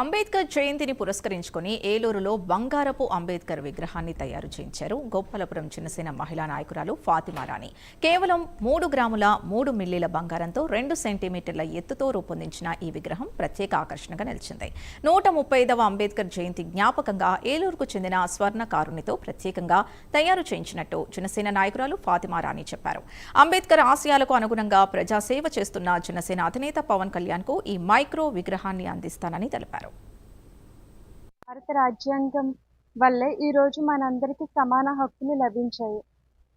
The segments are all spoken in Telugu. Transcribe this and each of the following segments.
అంబేద్కర్ జయంతిని పురస్కరించుకుని ఏలూరులో బంగారపు అంబేద్కర్ విగ్రహాన్ని తయారు చేయించారు గోపాలపురం చిన్నసేన మహిళా నాయకురాలు ఫాతిమా రాణి. కేవలం 3 గ్రాముల 3 మిల్లీల బంగారంతో 2 సెంటీమీటర్ల ఎత్తుతో రూపొందించిన ఈ విగ్రహం ప్రత్యేక ఆకర్షణగా నిలిచింది. 135వ అంబేద్కర్ జయంతి జ్ఞాపకంగా ఏలూరుకు చెందిన స్వర్ణకారునితో ప్రత్యేకంగా తయారు చేయించినట్టు చిన్నసేన నాయకురాలు ఫాతిమా రాణి చెప్పారు. అంబేద్కర్ ఆశయాలకు అనుగుణంగా ప్రజాసేవ చేస్తున్న చిన్నసేన అధినేత పవన్ కళ్యాణ్ కు ఈ మైక్రో విగ్రహాన్ని అందిస్తానని తెలిపారు. భారత రాజ్యాంగం వల్లే ఈరోజు మనందరికీ సమాన హక్కులు లభించాయి.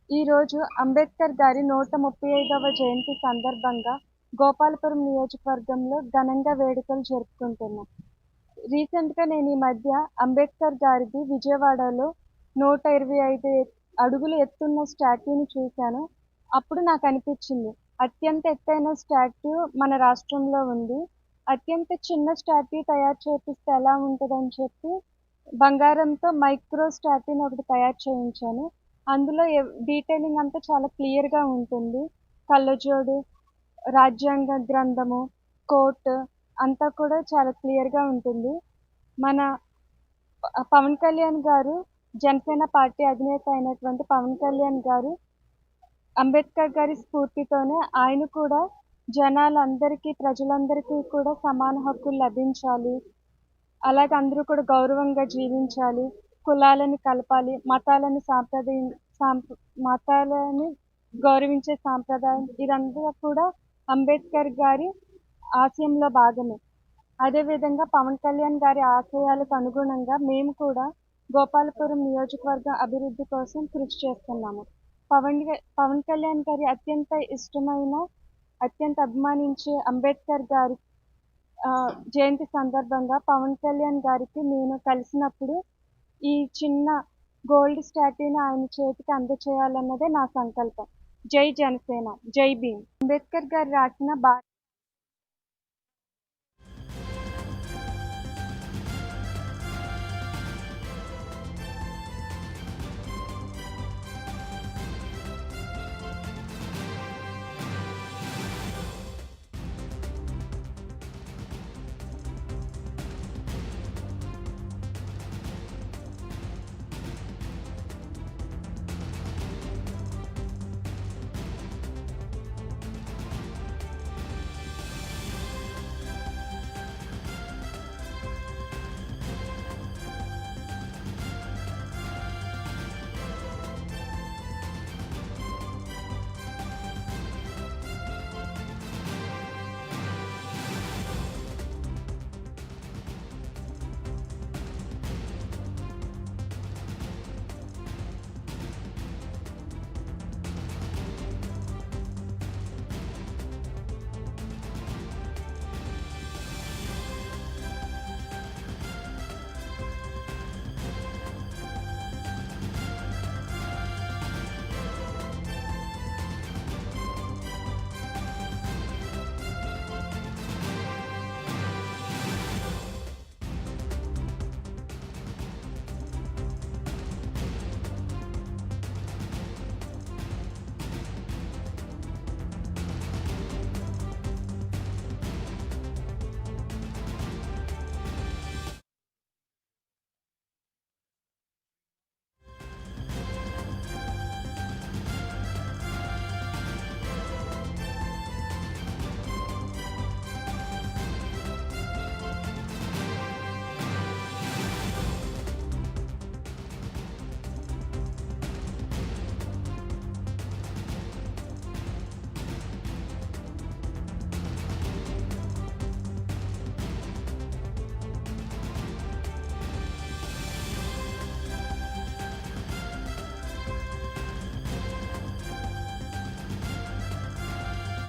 ఈరోజు అంబేద్కర్ గారి 135వ జయంతి సందర్భంగా గోపాలపురం నియోజకవర్గంలో ఘనంగా వేడుకలు జరుపుకుంటున్నాం. రీసెంట్గా నేను ఈ మధ్య అంబేద్కర్ గారిది విజయవాడలో 125 అడుగులు ఎత్తున్న స్టాట్యూని చూశాను. అప్పుడు నాకు అనిపించింది, అత్యంత ఎత్తైన స్టాట్యూ మన రాష్ట్రంలో ఉంది. అత్యంత చిన్న స్టాట్యూ తయారు చేపిస్తే ఎలా ఉంటుందని చెప్పి బంగారంతో మైక్రో స్టాట్యూని ఒకటి తయారు చేయించాను. అందులో డీటెయిలింగ్ అంతా చాలా క్లియర్గా ఉంటుంది. కళ్ళజోడు, రాజ్యాంగ గ్రంథము, కోట్ అంతా కూడా చాలా క్లియర్గా ఉంటుంది. మన పవన్ కళ్యాణ్ గారు, జనసేన పార్టీ అధినేత అయినటువంటి పవన్ కళ్యాణ్ గారు అంబేద్కర్ గారి స్ఫూర్తితోనే ఆయన కూడా జనాలందరికీ, ప్రజలందరికీ కూడా సమాన హక్కులు లభించాలి, అలాగే అందరూ కూడా గౌరవంగా జీవించాలి, కులాలను కలపాలి, మతాలని గౌరవించే సాంప్రదాయం, ఇదంతా కూడా అంబేద్కర్ గారి ఆశయంలో భాగమే. అదేవిధంగా పవన్ కళ్యాణ్ గారి ఆశయాలకు అనుగుణంగా మేము కూడా గోపాలపురం నియోజకవర్గ అభివృద్ధి కోసం కృషి చేస్తున్నాము. పవన్ కళ్యాణ్ గారి అత్యంత ఇష్టమైన, అత్యంత అభిమానించే అంబేద్కర్ గారి జయంతి సందర్భంగా పవన్ కళ్యాణ్ గారికి నేను కలిసినప్పుడు ఈ చిన్న గోల్డ్ స్టాట్యూని ఆయన చేతికి అందచేయాలన్నదే నా సంకల్పం. జై జనసేన, జై భీమ్. అంబేద్కర్ గారు రాసిన